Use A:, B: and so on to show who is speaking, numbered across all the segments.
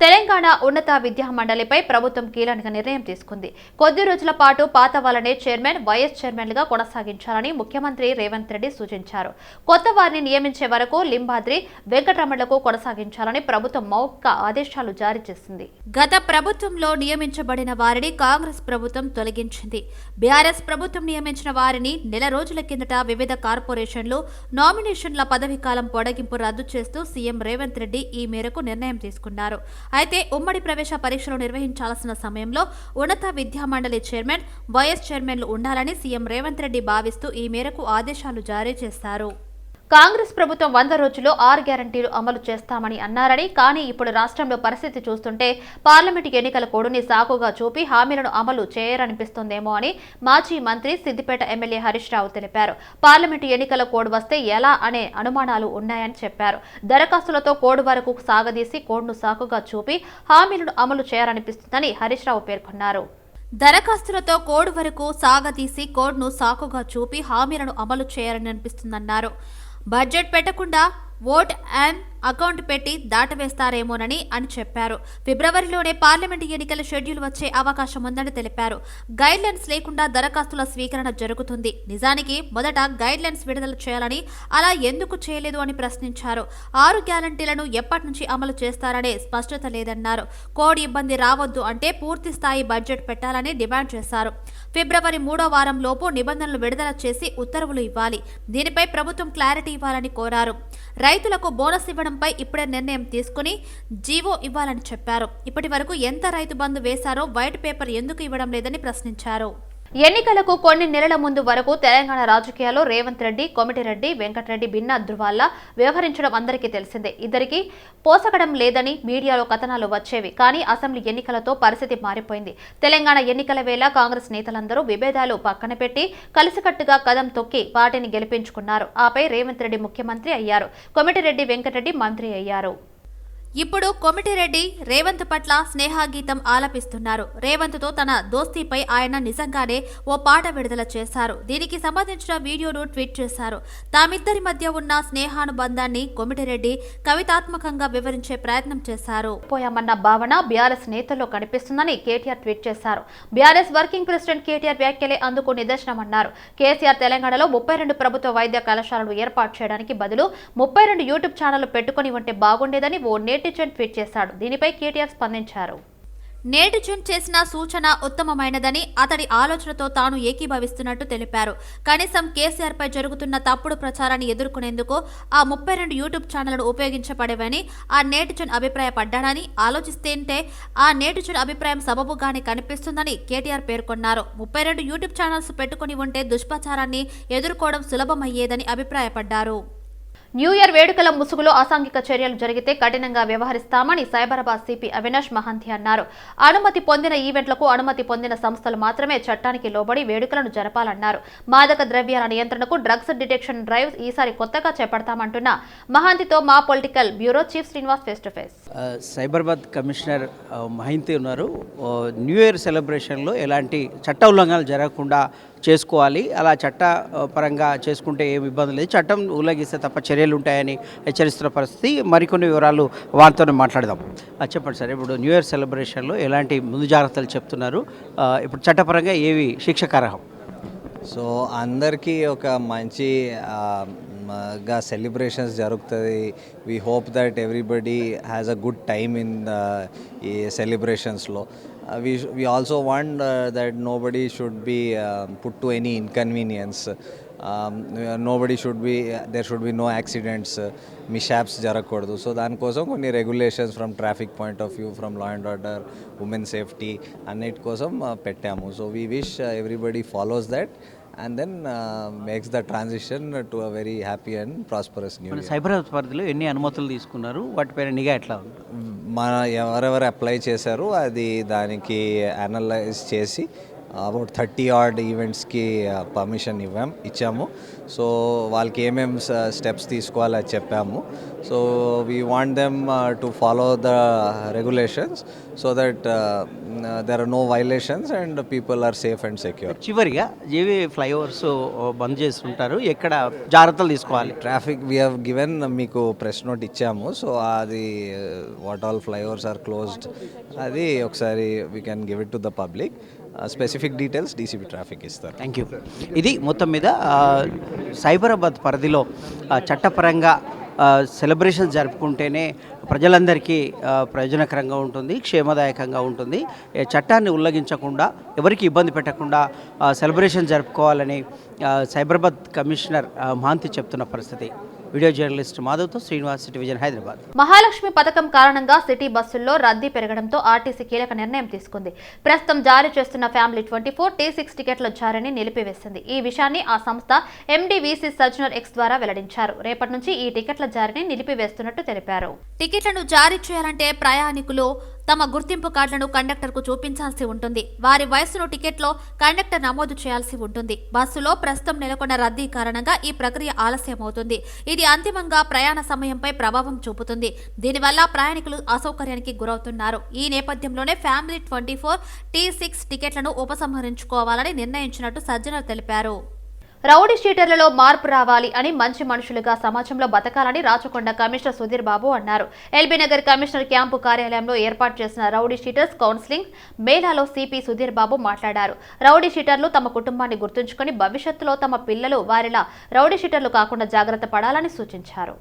A: తెలంగాణ ఉన్నత విద్యా మండలిపై ప్రభుత్వం కీలక నిర్ణయం తీసుకుంది. కొద్ది రోజుల పాటు పాత వాళ్ళనే చైర్మన్, వైస్ చైర్మన్లుగా కొనసాగించాలని ముఖ్యమంత్రి రేవంత్ రెడ్డి సూచించారు. కొత్త వారిని నియమించే వరకు లింబాద్రి, వెంకటరమణలకు కొనసాగించాలని ప్రభుత్వం మౌఖిక ఆదేశాలు జారీ చేసింది. గత ప్రభుత్వంలో నియమించబడిన వారిని కాంగ్రెస్ ప్రభుత్వం తొలగించింది. బీఆర్ఎస్ ప్రభుత్వం నియమించిన వారిని నెల రోజుల కిందట వివిధ కార్పొరేషన్లు నామినేషన్ల పదవీకాలం పొడిగింపు రద్దు చేస్తూ సీఎం రేవంత్ రెడ్డి ఈ మేరకు నిర్ణయం తీసుకున్నారు. అయితే ఉమ్మడి ప్రవేశ పరీక్షలు నిర్వహించాల్సిన సమయంలో ఉన్నత విద్యా మండలి చైర్మన్, వైస్ చైర్మన్లు ఉండాలని సీఎం రేవంత్ రెడ్డి భావిస్తూ ఈ మేరకు ఆదేశాలు జారీ చేశారు. కాంగ్రెస్ ప్రభుత్వం 100 రోజుల్లో 6 గ్యారంటీలు అమలు చేస్తామని అన్నారని, కానీ ఇప్పుడు రాష్ట్రంలో పరిస్థితి చూస్తుంటే పార్లమెంటు ఎన్నికల కోడ్ని సాకుగా చూపి హామీలను అమలు చేయరనిపిస్తోందేమో అని మాజీ మంత్రి సిద్దిపేట ఎమ్మెల్యే హరీష్ రావు తెలిపారు. పార్లమెంటు ఎన్నికల కోడ్ వస్తే ఎలా అనే అనుమానాలు ఉన్నాయని చెప్పారు. దరఖాస్తులతో కోడ్ వరకు సాగదీసి కోడ్ను సాకుగా చూపి హామీలను అమలు చేయరనిపిస్తుందని హరీష్ రావు పేర్కొన్నారు. దరఖాస్తులతో కోడ్ వరకు సాగదీసి కోడ్ను సాకుగా చూపి హామీలను అమలు చేయాలని అనిపిస్తుందన్నారు. బడ్జెట్ పెట్టకుండా ఓట్ అండ్ అకౌంట్ పెట్టి దాటవేస్తారేమోనని అని చెప్పారు. ఫిబ్రవరిలోనే పార్లమెంటు ఎన్నికల షెడ్యూల్ వచ్చే అవకాశం ఉందని తెలిపారు. గైడ్లైన్స్ లేకుండా దరఖాస్తుల స్వీకరణ జరుగుతుంది. నిజానికి మొదట గైడ్లైన్స్ విడుదల చేయాలని, అలా ఎందుకు చేయలేదు అని ప్రశ్నించారు. 6 గ్యారంటీలను ఎప్పటి నుంచి అమలు చేస్తారనే స్పష్టత లేదన్నారు. కోడ్ ఇబ్బంది రావద్దు అంటే పూర్తి స్థాయి బడ్జెట్ పెట్టాలని డిమాండ్ చేశారు. ఫిబ్రవరి 3వ వారం లోపు నిబంధనలు విడుదల చేసి ఉత్తర్వులు ఇవ్వాలి. దీనిపై ప్రభుత్వం క్లారిటీ ఇవ్వాలని కోరారు. రైతులకు బోనస్ ఇవ్వడంపై ఇప్పుడే నిర్ణయం తీసుకుని జీవో ఇవ్వాలని చెప్పారు. ఇప్పటి వరకు ఎంత రైతు బంధు వేశారో వైట్ పేపర్ ఎందుకు ఇవ్వడం లేదని ప్రశ్నించారు. ఎన్నికలకు కొన్ని నెలల ముందు వరకు తెలంగాణ రాజకీయాల్లో రేవంత్ రెడ్డి, కోమటిరెడ్డి వెంకటరెడ్డి భిన్న ధృవాల్లా వ్యవహరించడం అందరికీ తెలిసిందే. ఇద్దరికి పోసగడం లేదని మీడియాలో కథనాలు వచ్చేవి. కానీ అసెంబ్లీ ఎన్నికలతో పరిస్థితి మారిపోయింది. తెలంగాణ ఎన్నికల వేళ కాంగ్రెస్ నేతలందరూ విభేదాలు పక్కన పెట్టి కలిసికట్టుగా కదం తొక్కి పార్టీని గెలిపించుకున్నారు. ఆపై రేవంత్ రెడ్డి ముఖ్యమంత్రి అయ్యారు. కోమటిరెడ్డి వెంకటరెడ్డి మంత్రి అయ్యారు. ఇప్పుడు కోమటిరెడ్డి రేవంత్ పట్ల స్నేహగీతం ఆలపిస్తున్నారు. రేవంత్తో తన దోస్తీపై ఆయన నిజంగానే ఓ పాట విడుదల చేశారు. దీనికి సంబంధించిన వీడియోను ట్వీట్ చేశారు. తామిద్దరి మధ్య ఉన్న స్నేహానుబంధాన్ని కోమటిరెడ్డి కవితాత్మకంగా వివరించే ప్రయత్నం చేశారు. పోయామన్న భావన బీఆర్ఎస్ నేతల్లో కనిపిస్తుందని కేటీఆర్ ట్వీట్ చేశారు. బీఆర్ఎస్ వర్కింగ్ ప్రెసిడెంట్ కేటీఆర్ వ్యాఖ్యలే అందుకు నిదర్శనమన్నారు. కేసీఆర్ తెలంగాణలో 32 ప్రభుత్వ వైద్య కళాశాలలు ఏర్పాటు చేయడానికి బదులు 32 యూట్యూబ్ ఛానళ్లు పెట్టుకుని ఉంటే బాగుండేదని ఓ నెటిజన్ ట్వీట్ చేశాడు. దీనిపై కేటీఆర్ స్పందించారు. నెటిజన్ చేసిన సూచన ఉత్తమమైనదని, అతడి ఆలోచనతో తాను ఏకీభవిస్తున్నట్టు తెలిపారు. కనీసం కేసీఆర్ పై జరుగుతున్న తప్పుడు ప్రచారాన్ని ఎదుర్కొనేందుకు ఆ 32 యూట్యూబ్ ఛానళ్లను ఉపయోగించబడేవని ఆ నెటిజన్ అభిప్రాయపడ్డానని, ఆలోచిస్తేంటే ఆ నెటిజన్ అభిప్రాయం సబబుగానే కనిపిస్తుందని కేటీఆర్ పేర్కొన్నారు. 32 యూట్యూబ్ ఛానల్స్ పెట్టుకుని ఉంటే దుష్ప్రచారాన్ని ఎదుర్కోవడం సులభమయ్యేదని అభిప్రాయపడ్డారు. న్యూ ఇయర్ వేడుకల ముసుగులో అసాంఘిక చర్యలు జరిగితే కఠినంగా వ్యవహరిస్తామని సైబరాబాద్ సిపి అవినాష్ మహంతి అన్నారు. అనుమతి పొందిన ఈవెంట్లకు అనుమతి పొందిన సంస్థలు మాత్రమే చట్టానికి లోబడి వేడుకలను జరపాలన్నారు. మాదక ద్రవ్యాల నియంత్రణకు డ్రగ్స్ డిటెక్షన్ డ్రైవ్ ఈసారి కొత్తగా చేపడతామంటున్న మహంతితో మా political bureau chief Srinivas face to face.
B: Cyberabad commissioner Mohanty ఉన్నారు. న్యూ ఇయర్ సెలబ్రేషన్లో ఎలాంటి చట్ట ఉల్లంఘనలు జరగకుండా చేసుకోవాలి. అలా చట్టపరంగా చేసుకుంటే ఏమి ఇబ్బంది లేదు. చట్టం ఉల్లంఘిస్తే తప్ప చర్యలు ఉంటాయని హెచ్చరిస్తున్న పరిస్థితి. మరికొన్ని వివరాలు వారితోనే మాట్లాడదాం. చెప్పండి సార్, ఇప్పుడు న్యూ ఇయర్ సెలబ్రేషన్లో ఎలాంటి ముందు జాగ్రత్తలు చెప్తున్నారు? ఇప్పుడు చట్టపరంగా ఏవి శిక్షార్హం?
C: సో అందరికీ ఒక మంచి గా సెలబ్రేషన్స్ జరుగుతుంది. We hope that everybody has a good time in ఈ సెలబ్రేషన్స్లో. We also want that nobody should be put to any inconvenience. Nobody should be, there should be no accidents, mishaps జరగకూడదు. So దానికోసం కొన్ని regulations from traffic point of view, from law and order, women safety అన్నిటి కోసం పెట్టాము. So we wish everybody follows that and then makes the transition to a very happy and prosperous new year.
B: Cyberabad పరిధిలో ఎన్ని అనుమతులు తీసుకున్నారు? వాటిపైన నిఘా ఎట్లా ఉంది?
C: మన ఎవరెవరు అప్లై చేశారో అది దానికి అనలైజ్ చేసి అబౌట్ 30 odd ఈవెంట్స్కి పర్మిషన్ ఇచ్చాము. సో వాళ్ళకి ఏమేమి స్టెప్స్ తీసుకోవాలో అది చెప్పాము. So we want them to follow the regulations so that there are no violations and people are safe and secure.
B: చివరిగా ఏవి ఫ్లైఓవర్స్ బంద్ చేస్తుంటారు, ఎక్కడ జాగ్రత్తలు తీసుకోవాలి?
C: ట్రాఫిక్ వీ హ్యావ్ గివెన్, మీకు ప్రెస్ నోట్ ఇచ్చాము. సో అది what all flyovers are closed అది ఒకసారి we can give it to the public. Specific details DCP traffic ఇస్తారు.
B: Thank you. ఇది మొత్తం మీద సైబరాబాద్ పరిధిలో చట్టపరంగా సెలబ్రేషన్ జరుపుకుంటేనే ప్రజలందరికీ ప్రయోజనకరంగా ఉంటుంది, క్షేమదాయకంగా ఉంటుంది. చట్టాన్ని ఉల్లంఘించకుండా, ఎవరికి ఇబ్బంది పెట్టకుండా సెలబ్రేషన్ జరుపుకోవాలని సైబరాబాద్ కమిషనర్ మహాంతి చెప్తున్న పరిస్థితి. వీడియో జర్నలిస్ట్ మాధవ్తో శ్రీనివాస్, సిటీ విజన్, హైదరాబాద్.
A: మహాలక్ష్మి పథకం కారణంగా సిటీ బస్సుల్లో రద్దీ పెరగడంతో ఆర్టీసీ కీలక నిర్ణయం తీసుకుంది. ప్రస్తుతం జారీ చేస్తున్న ఫ్యామిలీ 24 T6 టికెట్ల జారీని నిలిపివేసింది. ఈ విషయాన్ని ఆ సంస్థ MD/VC సజ్జనర్ X ద్వారా వెల్లడించారు. రేపటి నుంచి ఈ టికెట్ల జారీని నిలిపివేస్తున్నట్టు తెలిపారు. టికెట్లను జారీ చేయాలంటే ప్రయాణికులు తమ గుర్తింపు కార్డులను కండక్టర్కు చూపించాల్సి ఉంటుంది. వారి వయసును టికెట్లో కండక్టర్ నమోదు చేయాల్సి ఉంటుంది. బస్సులో ప్రస్తుతం నెలకొన్న రద్దీ కారణంగా ఈ ప్రక్రియ ఆలస్యమవుతుంది. ఇది అంతిమంగా ప్రయాణ సమయంపై ప్రభావం చూపుతుంది. దీనివల్ల ప్రయాణికులు అసౌకర్యానికి గురవుతున్నారు. ఈ నేపథ్యంలోనే ఫ్యామిలీ 24 T6 టికెట్లను ఉపసంహరించుకోవాలని నిర్ణయించినట్టు సజ్జనర్ తెలిపారు. రౌడీ షీటర్లలో మార్పు రావాలి అని, మంచి మనుషులుగా సమాజంలో బతకాలని రాచకొండ కమిషనర్ సుధీర్ బాబు అన్నారు. ఎల్బీనగర్ కమిషనర్ క్యాంపు కార్యాలయంలో ఏర్పాటు చేసిన రౌడీ షీటర్స్ కౌన్సిలింగ్ మేళాలో సిపి సుధీర్ బాబు మాట్లాడారు. రౌడీ షీటర్లు తమ కుటుంబాన్ని గుర్తుంచుకొని భవిష్యత్తులో తమ పిల్లలు వారిలా రౌడీ షీటర్లు కాకుండా జాగ్రత్త పడాలని సూచించారు.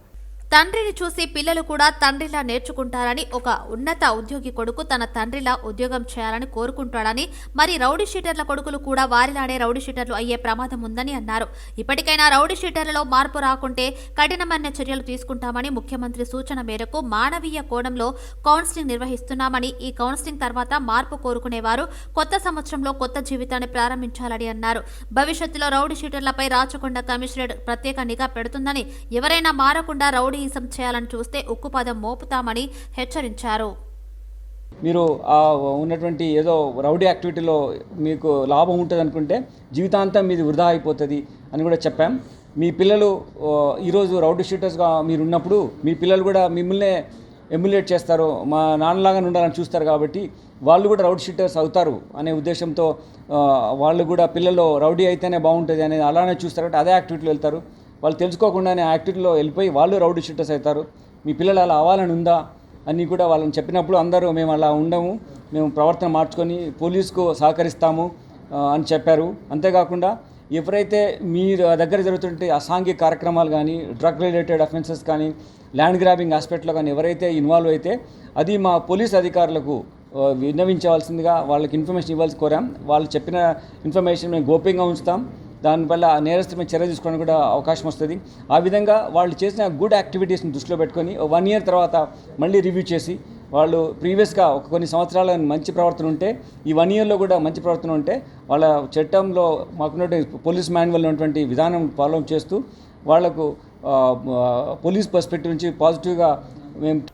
A: తండ్రిని చూసి పిల్లలు కూడా తండ్రిలా నేర్చుకుంటారని, ఒక ఉన్నత ఉద్యోగి కొడుకు తన తండ్రిలా ఉద్యోగం చేయాలని కోరుకుంటాడని, మరి రౌడీ షీటర్ల కొడుకులు కూడా వారిలానే రౌడీ షీటర్లు అయ్యే ప్రమాదం ఉందని అన్నారు. ఇప్పటికైనా రౌడీ షీటర్లలో మార్పు రాకుంటే కఠినమైన చర్యలు తీసుకుంటామని ముఖ్యమంత్రి సూచన మేరకు మానవీయ కోణంలో కౌన్సిలింగ్ నిర్వహిస్తున్నామని, ఈ కౌన్సిలింగ్ తర్వాత మార్పు కోరుకునేవారు కొత్త సంవత్సరంలో కొత్త జీవితాన్ని ప్రారంభించాలని అన్నారు. భవిష్యత్తులో రౌడీ షీటర్లపై రాచకొండ కమిషనరేట్ ప్రత్యేక నిఘా పెడుతుందని, ఎవరైనా మారకుండా రౌడీ చేయాలని చూస్తే ఉక్కుపదం మోపుతామని హెచ్చరించారు.
D: మీరు ఉన్నటువంటి ఏదో రౌడీ యాక్టివిటీలో మీకు లాభం ఉంటుంది అనుకుంటే జీవితాంతం మీది వృధా అయిపోతుంది అని కూడా చెప్పాం. మీ పిల్లలు ఈరోజు రౌడీ షీటర్స్గా మీరు ఉన్నప్పుడు మీ పిల్లలు కూడా మిమ్మల్నే ఎమ్యులేట్ చేస్తారు, మా నాన్నలాగానే ఉండాలని చూస్తారు. కాబట్టి వాళ్ళు కూడా రౌడీ షీటర్స్ అవుతారు అనే ఉద్దేశంతో వాళ్ళు కూడా పిల్లలు రౌడీ అయితేనే బాగుంటుంది అనేది అలానే చూస్తారు. కాబట్టి అదే యాక్టివిటీలో వెళ్తారు. వాళ్ళు తెలుసుకోకుండానే యాక్టివిటీలో వెళ్ళిపోయి వాళ్ళు రౌడీ షీటర్స్ అవుతారు. మీ పిల్లలు అలా అవ్వాలని ఉందా అని కూడా వాళ్ళని చెప్పినప్పుడు అందరూ మేము అలా ఉండము, మేము ప్రవర్తన మార్చుకొని పోలీసుకు సహకరిస్తాము అని చెప్పారు. అంతేకాకుండా ఎవరైతే మీ దగ్గర జరుగుతుంటే అసాంఘిక కార్యక్రమాలు కానీ, డ్రగ్ రిలేటెడ్ అఫెన్సెస్ కానీ, ల్యాండ్ గ్రాబింగ్ ఆస్పెక్ట్లో కానీ ఎవరైతే ఇన్వాల్వ్ అయితే అది మా పోలీస్ అధికారులకు విన్నవించవలసిందిగా వాళ్ళకి ఇన్ఫర్మేషన్ ఇవ్వాల్సి కోరాం. వాళ్ళు చెప్పిన ఇన్ఫర్మేషన్ మేము గోప్యంగా ఉంచుతాం. దానివల్ల నేరస్తుల చర్య తీసుకోవడానికి కూడా అవకాశం వస్తుంది. ఆ విధంగా వాళ్ళు చేసిన గుడ్ యాక్టివిటీస్ని దృష్టిలో పెట్టుకొని 1 year తర్వాత మళ్ళీ రివ్యూ చేసి వాళ్ళు ప్రీవియస్గా కొన్ని సంవత్సరాల మంచి ప్రవర్తన ఉంటే ఈ 1 yearలో కూడా మంచి ప్రవర్తన ఉంటే వాళ్ళ చట్టంలో మాకున్నటువంటి పోలీస్ మాన్యువల్ ఉన్నటువంటి విధానం ఫాలో చేస్తూ వాళ్లకు పోలీస్ పర్స్పెక్టివ్ నుంచి పాజిటివ్గా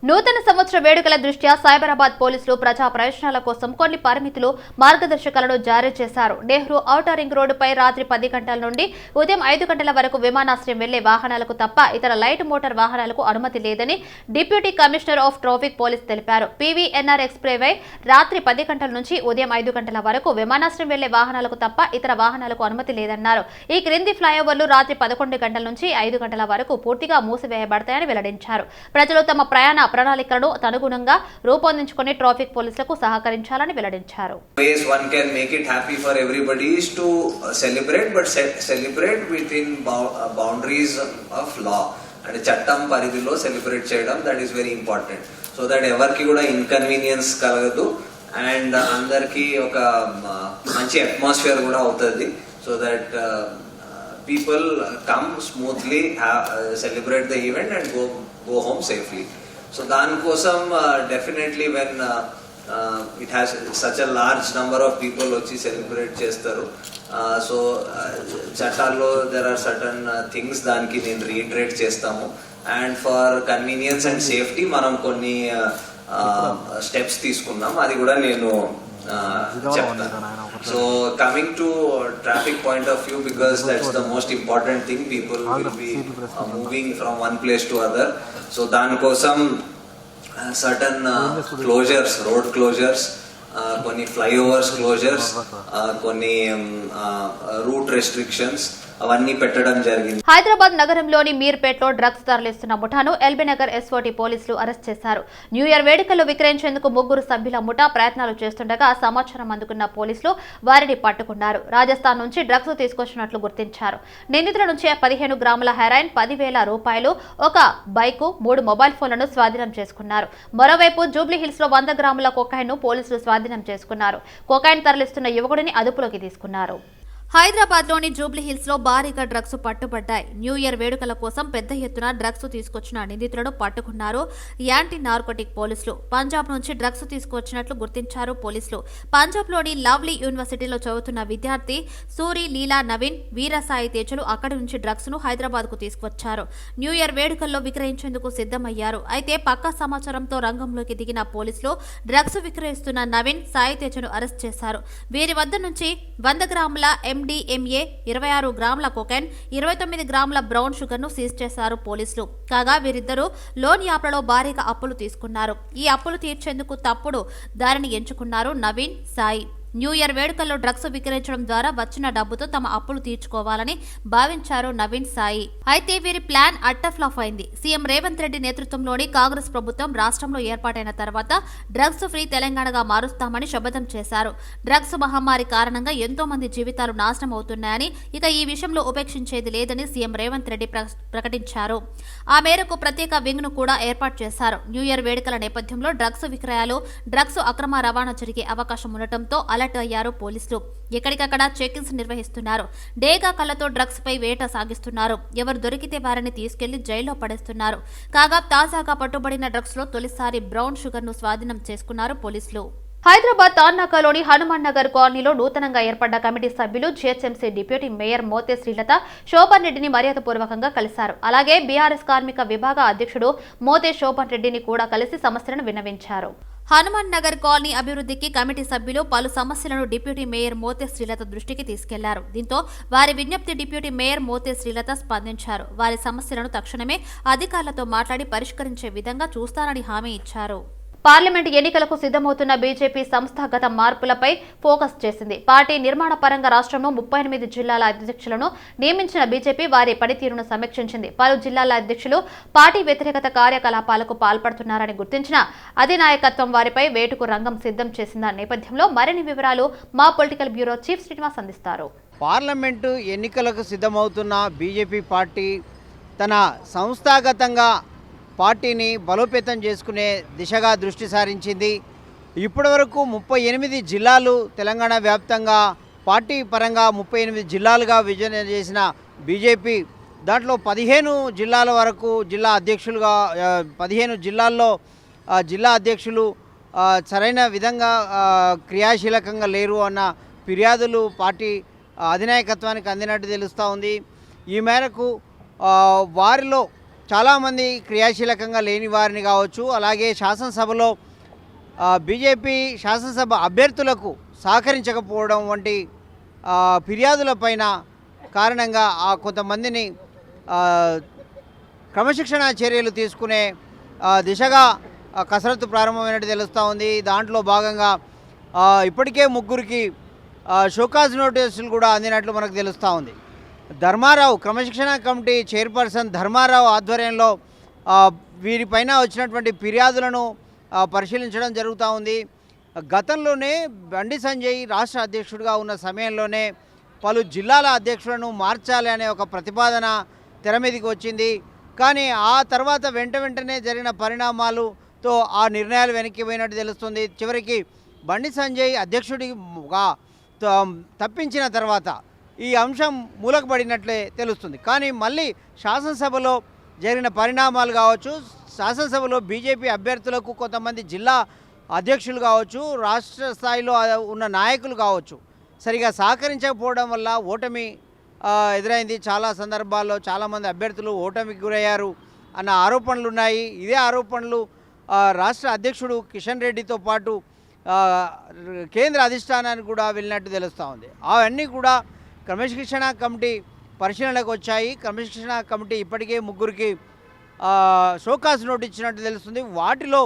A: నూతన సంవత్సర వేడుకల దృష్ట్యా సైబరాబాద్ పోలీసులు ప్రజా ప్రయోజనాల కోసం కొన్ని పరిమితులు, మార్గదర్శకాలను జారీ చేశారు. నెహ్రూ ఔటర్ రింగ్ రోడ్డుపై రాత్రి 10 గంటల నుండి ఉదయం 5 గంటల వరకు విమానాశ్రయం వెళ్లే వాహనాలకు తప్ప ఇతర లైట్ మోటార్ వాహనాలకు అనుమతి లేదని deputy commissioner of traffic police తెలిపారు. PVNR ఎక్స్ప్రెస్వే రాత్రి 10 గంటల నుంచి ఉదయం 5 గంటల వరకు విమానాశ్రయం వెళ్లే వాహనాలకు తప్ప ఇతర వాహనాలకు అనుమతి లేదన్నారు. ఈ క్రింది ఫ్లైఓవర్లు రాత్రి 11 గంటల నుంచి 5 గంటల వరకు పూర్తిగా మూసివేయబడతాయని వెల్లడించారు. ప్రజలు తమ ప్రయాణ ప్రణాళికలను అనుగుణంగా రూపొందించుకొని ట్రాఫిక్ పోలీసులకు సహకరించాలని వెల్లడించారు.
E: One can make it happy for everybody is to celebrate, but celebrate within boundaries of law. And చట్టం పరిధిలో సెలబ్రేట్ చేయడం, that is very important. So that ఎవరికి కూడా ఇన్కన్వీనియన్స్ కలగదు అండ్ అందరికి ఒక మంచి అట్మాస్ఫియర్ కూడా అవుతుంది. So that people come smoothly, celebrate the event and go home safely. So దానికోసం definitely when it has such a large number of people వచ్చి సెలబ్రేట్ చేస్తారు. సో చట్టాల్లో there are certain things దానికి నేను రీఇటరేట్ చేస్తాము. And for convenience and safety మనం కొన్ని steps తీసుకున్నాం, అది కూడా నేను So coming to traffic point of view, because that's the most important thing, people will be moving from one place to other. So dan kosam certain closures, road closures, కొన్ని flyovers closures, కొన్ని route restrictions అవన్నీ పెట్టడం జరిగింది.
A: హైదరాబాద్ నగరంలోని మీర్పేట్లో drugs తరలిస్తున్న ముఠాను LB Nagar SOT పోలీసులు arrest చేశారు. New year వేడుకల్లో విక్రయించేందుకు 3 సభ్యుల ముఠా ప్రయత్నాలు చేస్తుండగా సమాచారం అందుకున్న పోలీసులు వారిని పట్టుకున్నారు. రాజస్థాన్ నుంచి డ్రగ్స్ తీసుకొచ్చినట్లు గుర్తించారు. నిందితుల నుంచి 15 గ్రాముల హెరాయిన్, 10,000 రూపాయలు, ఒక బైకు, 3 మొబైల్ ఫోన్లను స్వాధీనం చేసుకున్నారు. మరోవైపు జూబ్లీ హిల్స్ లో 100 గ్రాముల కొకైన్ ను పోలీసులు స్వాధీనం చేసుకున్నారు. కొకైన్ తరలిస్తున్న యువకుడిని అదుపులోకి తీసుకున్నారు. హైదరాబాద్ లోని జూబ్లీ హిల్స్ లో భారీగా డ్రగ్స్ పట్టుబడ్డాయి. న్యూ ఇయర్ వేడుకల కోసం పెద్ద ఎత్తున డ్రగ్స్ తీసుకొచ్చిన నిందితులను పట్టుకున్నారు యాంటీ నార్కోటిక్ పోలీసులు. పంజాబ్ నుంచి డ్రగ్స్ తీసుకొచ్చినట్లు గుర్తించారు పోలీసులు. పంజాబ్ లోని లవ్లీ యూనివర్సిటీలో చదువుతున్న విద్యార్థి సూరి, లీలా, నవీన్, వీరసాయి తేజలు అక్కడి నుంచి డ్రగ్స్ ను హైదరాబాద్ కు తీసుకొచ్చారు. న్యూ ఇయర్ వేడుకల్లో విక్రయించేందుకు సిద్ధమయ్యారు. అయితే పక్కా సమాచారంతో రంగంలోకి దిగిన పోలీసులు డ్రగ్స్ విక్రయిస్తున్న నవీన్, సాయి తేజను అరెస్ట్ చేశారు. వీరి వద్ద నుంచి 100 గ్రాముల MDMA, 26 గ్రాముల కొకైన్, 29 గ్రాముల బ్రౌన్ షుగర్ ను సీజ్ చేశారు పోలీసులు. కాగా వీరిద్దరూ లోన్ యాప్లలో భారీగా అప్పులు తీసుకున్నారు. ఈ అప్పులు తీర్చేందుకు తప్పుడు దారిని ఎంచుకున్నారు నవీన్, సాయి. న్యూ ఇయర్ వేడుకల్లో డ్రగ్స్ విక్రయించడం ద్వారా వచ్చిన డబ్బుతో తమ అప్పులు తీర్చుకోవాలని భావించారు నవీన్, సాయి. అయితే వీరి ప్లాన్ అట్టఫ్లాప్ అయింది. సీఎం రేవంత్ రెడ్డి నేతృత్వంలోని కాంగ్రెస్ ప్రభుత్వం రాష్ట్రంలో ఏర్పాటైన తర్వాత డ్రగ్స్ ఫ్రీ తెలంగాణగా మారుస్తామని శపథం చేశారు. డ్రగ్స్ మహమ్మారి కారణంగా ఎంతో మంది జీవితాలు నాశనం అవుతున్నాయని, ఇక ఈ విషయంలో ఉపేక్షించేది లేదని సీఎం రేవంత్ రెడ్డి ప్రకటించారు. ఆ మేరకు ప్రత్యేక వింగ్ ను కూడా ఏర్పాటు చేశారు. న్యూ ఇయర్ వేడుకల నేపథ్యంలో డ్రగ్స్ విక్రయాలు, డ్రగ్స్ అక్రమ రవాణా జరిగే అవకాశం ఉండటంతో అలర్ట్ అయ్యారు పోలీసులు. ఎక్కడికక్కడ చెకింగ్స్ నిర్వహిస్తున్నారు. డేగా కళ్లతో డ్రగ్స్ పై వేట సాగిస్తున్నారు. ఎవరు దొరికితే వారిని తీసుకెళ్లి జైల్లో పడేస్తున్నారు. కాగా తాజాగా పట్టుబడిన డ్రగ్స్ లో తొలిసారి బ్రౌన్ షుగర్ ను స్వాధీనం చేసుకున్నారు పోలీసులు. హైదరాబాద్ తార్నాకలోని హనుమాన్ నగర్ కాలనీలో నూతనంగా ఏర్పడ్డ కమిటీ సభ్యులు GHMC deputy mayor Mothe Srilatha Shobhan రెడ్డిని మర్యాదపూర్వకంగా కలిశారు. అలాగే బీఆర్ఎస్ కార్మిక విభాగ అధ్యక్షుడు మోతే శోభన్ రెడ్డిని కూడా కలిసి సమస్యలను విన్నవించారు. హనుమాన్ నగర్ కాలనీ అభివృద్ధికి కమిటీ సభ్యులు పలు సమస్యలను డిప్యూటీ మేయర్ మోతే శ్రీలత దృష్టికి తీసుకెళ్లారు. దీంతో వారి విజ్ఞప్తి డిప్యూటీ మేయర్ మోతే శ్రీలత స్పందించారు. వారి సమస్యలను తక్షణమే అధికారులతో మాట్లాడి పరిష్కరించే విధంగా చూస్తారని హామీ ఇచ్చారు. పార్లమెంటు ఎన్నికలకు సిద్ధమవుతున్న బీజేపీ సంస్థాగత మార్పులపై ఫోకస్ చేసింది. పార్టీ నిర్మాణ పరంగా రాష్ట్రంలో 38 జిల్లాల అధ్యక్షులను నియమించిన బీజేపీ వారి పనితీరును సమీక్షించింది. పలు జిల్లాల అధ్యక్షులు పార్టీ వ్యతిరేకత కార్యకలాపాలకు పాల్పడుతున్నారని గుర్తించిన అధినాయకత్వం వారిపై వేటుకు రంగం సిద్ధం చేసిన నేపథ్యంలో మరిన్ని వివరాలు మా పొలిటికల్ బ్యూరో చీఫ్ శ్రీనివాస్ అందిస్తారు.
B: పార్లమెంటు ఎన్నికలకు సిద్ధమవుతున్న బీజేపీ పార్టీ తన సంస్థాగతంగా పార్టీని బలోపేతం చేసుకునే దిశగా దృష్టి సారించింది. ఇప్పటివరకు 38 జిల్లాలు తెలంగాణ వ్యాప్తంగా పార్టీ పరంగా 38 జిల్లాలుగా విభజన చేసిన బీజేపీ దాంట్లో 15 జిల్లాల వరకు జిల్లా అధ్యక్షులుగా 15 జిల్లాల్లో జిల్లా అధ్యక్షులు సరైన విధంగా క్రియాశీలకంగా లేరు అన్న ఫిర్యాదులు పార్టీ అధినాయకత్వానికి అందినట్టు తెలుస్తూ ఉంది. ఈ మేరకు వారిలో చాలామంది క్రియాశీలకంగా లేని వారిని కావచ్చు, అలాగే శాసనసభలో బీజేపీ శాసనసభ అభ్యర్థులకు సహకరించకపోవడం వంటి ఫిర్యాదులపైన కారణంగా కొంతమందిని క్రమశిక్షణ చర్యలు తీసుకునే దిశగా కసరత్తు ప్రారంభమైనట్టు తెలుస్తూ ఉంది. దాంట్లో భాగంగా ఇప్పటికే 3కి షోకాజ్ నోటీసులు కూడా అందినట్లు మనకు తెలుస్తూ ఉంది. ధర్మారావు క్రమశిక్షణ కమిటీ చైర్పర్సన్ ధర్మారావు ఆధ్వర్యంలో వీరిపైన వచ్చినటువంటి ఫిర్యాదులను పరిశీలించడం జరుగుతూ ఉంది. గతంలోనే బండి సంజయ్ రాష్ట్ర అధ్యక్షుడిగా ఉన్న సమయంలోనే పలు జిల్లాల అధ్యక్షులను మార్చాలి అనే ఒక ప్రతిపాదన తెర మీదకి వచ్చింది. కానీ ఆ తర్వాత వెంటనే జరిగిన పరిణామాలతో ఆ నిర్ణయాలు వెనక్కి పోయినట్టు తెలుస్తుంది. చివరికి బండి సంజయ్ అధ్యక్షుడిగా తప్పించిన తర్వాత ఈ అంశం మూలకపడినట్లే తెలుస్తుంది. కానీ మళ్ళీ శాసనసభలో జరిగిన పరిణామాలు కావచ్చు, శాసనసభలో బీజేపీ అభ్యర్థులకు కొంతమంది జిల్లా అధ్యక్షులు కావచ్చు, రాష్ట్ర స్థాయిలో ఉన్న నాయకులు కావచ్చు, సరిగా సహకరించకపోవడం వల్ల ఓటమి ఎదురైంది. చాలా సందర్భాల్లో చాలామంది అభ్యర్థులు ఓటమికి గురయ్యారు అన్న ఆరోపణలు ఉన్నాయి. ఇదే ఆరోపణలు రాష్ట్ర అధ్యక్షుడు కిషన్ రెడ్డితో పాటు కేంద్ర అధిష్టానానికి కూడా వెళ్ళినట్టు తెలుస్తూ ఉంది. అవన్నీ కూడా క్రమశిక్షణ కమిటీ పరిశీలనకు వచ్చాయి. క్రమశిక్షణ కమిటీ ఇప్పటికే 3కి షోకాస్ నోట్ ఇచ్చినట్టు తెలుస్తుంది. వాటిలో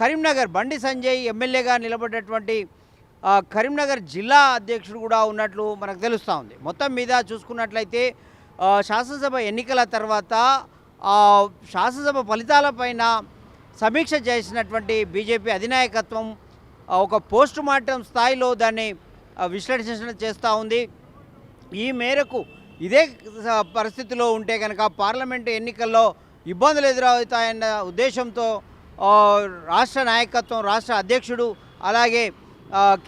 B: కరీంనగర్ బండి సంజయ్ ఎమ్మెల్యేగా నిలబడ్డటువంటి కరీంనగర్ జిల్లా అధ్యక్షుడు కూడా ఉన్నట్లు మనకు తెలుస్తూ ఉంది. మొత్తం మీద చూసుకున్నట్లయితే శాసనసభ ఎన్నికల తర్వాత శాసనసభ ఫలితాలపైన సమీక్ష చేసినటువంటి బీజేపీ అధినాయకత్వం ఒక పోస్ట్ మార్టం స్థాయిలో దాన్ని విశ్లేషణ చేస్తూ ఉంది. ఈ మేరకు ఇదే పరిస్థితిలో ఉంటే కనుక పార్లమెంటు ఎన్నికల్లో ఇబ్బందులు ఎదురవుతాయన్న ఉద్దేశంతో రాష్ట్ర నాయకత్వం, రాష్ట్ర అధ్యక్షుడు, అలాగే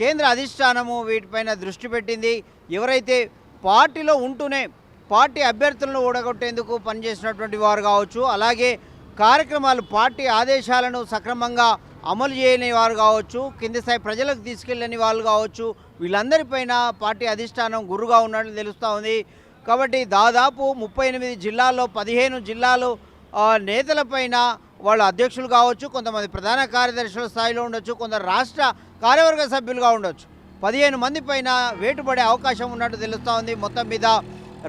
B: కేంద్ర అధిష్టానము వీటిపైన దృష్టి పెట్టింది. ఎవరైతే పార్టీలో ఉంటూనే పార్టీ అభ్యర్థులను ఓడగొట్టేందుకు పనిచేసినటువంటి వారు కావచ్చు, అలాగే కార్యక్రమాలు పార్టీ ఆదేశాలను సక్రమంగా అమలు చేయని వారు కావచ్చు, కింది స్థాయి ప్రజలకు తీసుకెళ్ళని వాళ్ళు కావచ్చు, వీళ్ళందరిపైన పార్టీ అధిష్టానం గురుగా ఉన్నట్లు తెలుస్తూ ఉంది. కాబట్టి దాదాపు 38 జిల్లాల్లో 15 జిల్లాలు నేతలపైన వాళ్ళ అధ్యక్షులు కావచ్చు, కొంతమంది ప్రధాన కార్యదర్శుల స్థాయిలో ఉండొచ్చు, కొందరు రాష్ట్ర కార్యవర్గ సభ్యులుగా ఉండొచ్చు, 15 మంది పైన వేటుపడే అవకాశం ఉన్నట్టు తెలుస్తూ ఉంది. మొత్తం మీద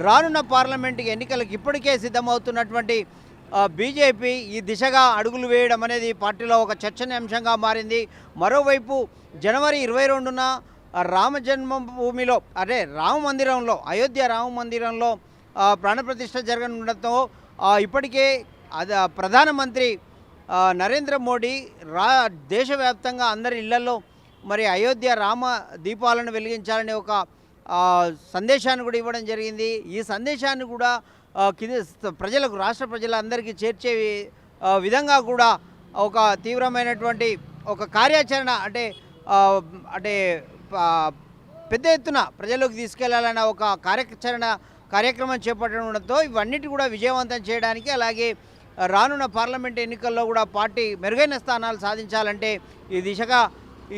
B: రానున్న పార్లమెంటు ఎన్నికలకు ఇప్పటికే సిద్ధమవుతున్నటువంటి బీజేపీ ఈ దిశగా అడుగులు వేయడం అనేది పార్టీలో ఒక చర్చనీయాంశంగా మారింది. మరోవైపు జనవరి 22న రామజన్మభూమిలో రామ మందిరంలో, అయోధ్య రామ మందిరంలో ప్రాణప్రతిష్ఠ జరగనుండటంతో ఇప్పటికే ప్రధానమంత్రి నరేంద్ర మోడీ దేశవ్యాప్తంగా అందరి ఇళ్లలో మరి అయోధ్య రామ దీపాలను వెలిగించాలని ఒక సందేశాన్ని కూడా ఇవ్వడం జరిగింది. ఈ సందేశాన్ని కూడా ప్రజలకు, రాష్ట్ర ప్రజలందరికీ చేర్చే విధంగా కూడా ఒక తీవ్రమైనటువంటి ఒక కార్యాచరణ అంటే పెద్ద ఎత్తున ప్రజల్లోకి తీసుకెళ్లాలన్న ఒక కార్యక్రమం చేపట్టడంతో ఇవన్నిటి కూడా విజయవంతం చేయడానికి, అలాగే రానున్న పార్లమెంట్ ఎన్నికల్లో కూడా పార్టీ మెరుగైన స్థానాలు సాధించాలంటే ఈ దిశగా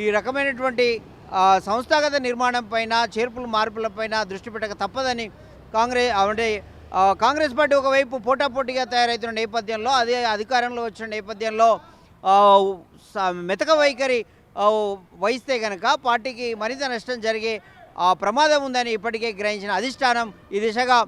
B: ఈ రకమైనటువంటి సంస్థాగత నిర్మాణం పైన, చేర్పులు మార్పులపైన దృష్టి పెట్టక తప్పదని కాంగ్రెస్ పార్టీ ఒకవైపు పోటాపోటీగా తయారవుతున్న నేపథ్యంలో, అదే అధికారంలో వచ్చిన నేపథ్యంలో మెతక వైఖరి వహిస్తే కనుక పార్టీకి మరింత నష్టం జరిగే ప్రమాదం ఉందని ఇప్పటికే గ్రహించిన అధిష్టానం ఈ దిశగా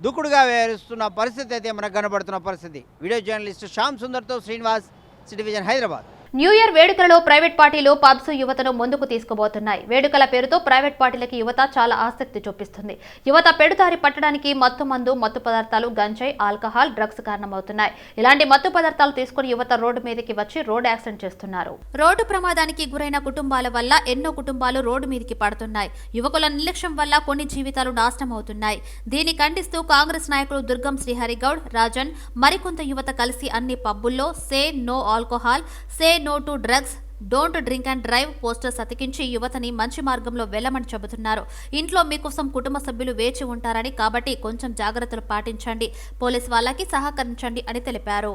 B: దూకుడుగా వ్యవహరిస్తున్న పరిస్థితి అయితే మనకు కనబడుతున్న పరిస్థితి. వీడియో జర్నలిస్ట్ శ్యామ్ సుందర్తో Srinivas, city vision, Hyderabad.
A: New year వేడుకలలో ప్రైవేట్ పార్టీలు పబ్స్ యువతను ముందుకు తీసుకుపోతున్నాయి. వేడుకల పేరుతో ప్రైవేట్ పార్టీలకి యువత చాలా ఆసక్తి చూపిస్తుంది. యువత పెడుదారి పట్టడానికి మత్తు పదార్థాలు, గంజాయి, ఆల్కహాల్, డ్రగ్స్ కారణమవుతున్నాయి. ఇలాంటి మత్తు పదార్థాలు తీసుకుని యువత రోడ్డు మీదకి వచ్చి రోడ్ యాక్సిడెంట్ చేస్తున్నారు. రోడ్డు ప్రమాదానికి గురైన కుటుంబాల వల్ల ఎన్నో కుటుంబాలు రోడ్డు మీదకి పడుతున్నాయి. యువకుల నిర్లక్ష్యం వల్ల కొన్ని జీవితాలు నాశనం అవుతున్నాయి. దీన్ని ఖండిస్తూ కాంగ్రెస్ నాయకులు దుర్గం శ్రీహరిగౌడ్, రాజన్, మరికొంత యువత కలిసి అన్ని పబ్బుల్లో say no alcohol, say no to drugs, don't drink and drive posters అతికించి యువతని మంచి మార్గంలో వెళ్లమని చెబుతున్నారు. ఇంట్లో మీకోసం కుటుంబ సభ్యులు వేచి ఉంటారని, కాబట్టి కొంచెం జాగ్రత్తలు పాటించండి, పోలీస్ వాళ్ళకి సహకరించండి అని తెలిపారు.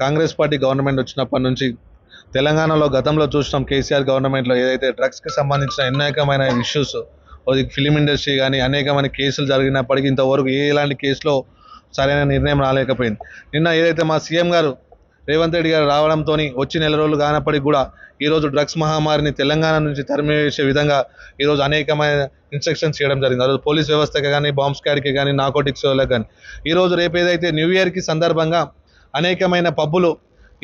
F: కాంగ్రెస్ పార్టీ గవర్నమెంట్ వచ్చినప్పటి నుంచి తెలంగాణలో గతంలో చూసినాం, కేసీఆర్ గవర్నమెంట్లో ఏదైతే డ్రగ్స్కి సంబంధించిన అనేకమైన ఇష్యూస్, ఫిలిం ఇండస్ట్రీ కానీ అనేకమైన కేసులు జరిగినప్పటికీ ఇంతవరకు ఎలాంటి కేసులో సరైన నిర్ణయం రాలేకపోయింది. నిన్న ఏదైతే మా సీఎం గారు రేవంత్ రెడ్డి గారు రావడంతో వచ్చి నెల రోజులు కానప్పటికీ కూడా ఈరోజు డ్రగ్స్ మహమ్మారిని తెలంగాణ నుంచి తరిమివేసే విధంగా ఈరోజు అనేకమైన ఇన్స్ట్రక్షన్స్ చేయడం జరిగింది. ఆ రోజు పోలీస్ వ్యవస్థకి కానీ, బాంబ్ స్క్వాడ్కి కానీ, నార్కోటిక్స్ వాళ్ళకి కానీ. ఈరోజు రేపు ఏదైతే న్యూ ఇయర్కి సందర్భంగా అనేకమైన పబ్బులు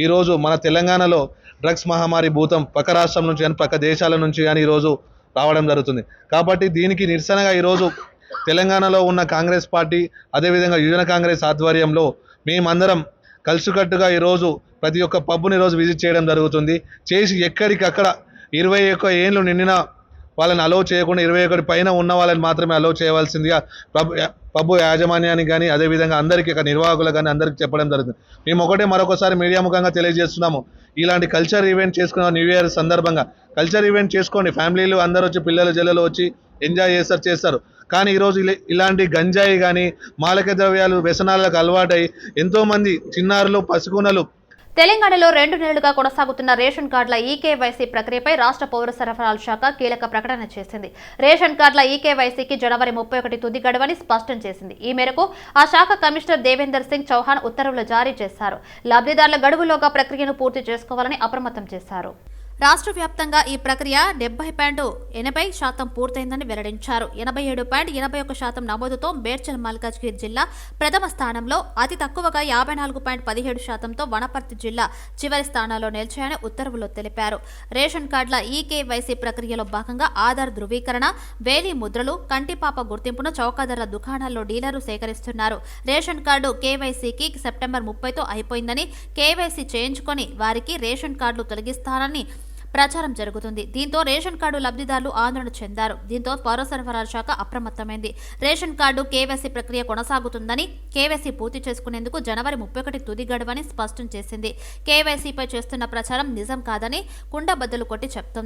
F: ఈరోజు మన తెలంగాణలో డ్రగ్స్ మహమ్మారి భూతం పక్క రాష్ట్రం నుంచి కానీ, పక్క దేశాల నుంచి కానీ ఈరోజు రావడం జరుగుతుంది. కాబట్టి దీనికి నిరసనగా ఈరోజు తెలంగాణలో ఉన్న కాంగ్రెస్ పార్టీ, అదేవిధంగా యువజన కాంగ్రెస్ ఆధ్వర్యంలో మేమందరం కలిసికట్టుగా ఈరోజు ప్రతి ఒక్క పబ్బుని ఈరోజు విజిట్ చేయడం జరుగుతుంది. చేసి ఎక్కడికక్కడ 21 ఏళ్ళు నిండిన వాళ్ళని అలౌ చేయకుండా 21 పైన ఉన్న వాళ్ళని మాత్రమే అలౌ చేయవలసిందిగా పబ్బు యాజమాన్యానికి కానీ, అదేవిధంగా అందరికీ నిర్వాహకులకు కానీ అందరికీ చెప్పడం జరుగుతుంది. మేము మరొకసారి మీడియా ముఖంగా తెలియజేస్తున్నాము, ఇలాంటి కల్చర్ ఈవెంట్ చేసుకున్న న్యూ ఇయర్ సందర్భంగా కల్చర్ ఈవెంట్ చేసుకోండి, ఫ్యామిలీలు అందరూ వచ్చి, పిల్లలు జల్లలు వచ్చి ఎంజాయ్ చేస్తారు. కానీ ఈరోజు ఇలాంటి గంజాయి కానీ, మాదక ద్రవ్యాలు, వ్యసనాలకు అలవాటై ఎంతోమంది చిన్నారులు, పసికూనలు.
A: తెలంగాణలో 2 నెలలుగా కొనసాగుతున్న రేషన్ కార్డుల ఈకేవైసీ ప్రక్రియపై రాష్ట్ర పౌర సరఫరాల శాఖ కీలక ప్రకటన చేసింది. రేషన్ కార్డుల ఈకేవైసీకి జనవరి 31 తుది గడువని స్పష్టం చేసింది. ఈ మేరకు ఆ శాఖ కమిషనర్ దేవేందర్ సింగ్ చౌహాన్ ఉత్తర్వులు జారీ చేశారు. లబ్ధిదారుల గడువులోగా ప్రక్రియను పూర్తి చేసుకోవాలని అప్రమత్తం చేశారు. రాష్ట్ర వ్యాప్తంగా ఈ ప్రక్రియ 70.80% పూర్తయిందని వెల్లడించారు. 87.81% నమోదుతో మేడ్చల్ మల్కాజ్గిరి జిల్లా ప్రథమ స్థానంలో, అతి తక్కువగా 54.17%తో వనపర్తి జిల్లా చివరి స్థానాల్లో నిలిచాయని ఉత్తర్వుల్లో తెలిపారు. రేషన్ కార్డుల ఈకేవైసీ ప్రక్రియలో భాగంగా ఆధార్ ధృవీకరణ, వేలి ముద్రలు, కంటిపాప గుర్తింపును చౌకధరల దుకాణాల్లో డీలర్లు సేకరిస్తున్నారు. రేషన్ కార్డు కేవైసీకి సెప్టెంబర్ 30తో అయిపోయిందని, కేవైసీ చేయించుకొని వారికి రేషన్ కార్డులు తొలగిస్తారని ప్రచారం జరుగుతుంది. దీంతో రేషన్ కార్డు లబ్ధిదారులు ఆందోళన చెందారు. దీంతో పౌర సరఫరాల శాఖ అప్రమత్తమైంది. రేషన్ కార్డు కేవైసీ ప్రక్రియ కొనసాగుతుందని, కేవైసీ పూర్తి చేసుకునేందుకు జనవరి 31 తుది గడువని స్పష్టం చేసింది. కేవైసీపై చేస్తున్న ప్రచారం నిజం కాదని కుండబద్దలు కొట్టి చెప్తోంది.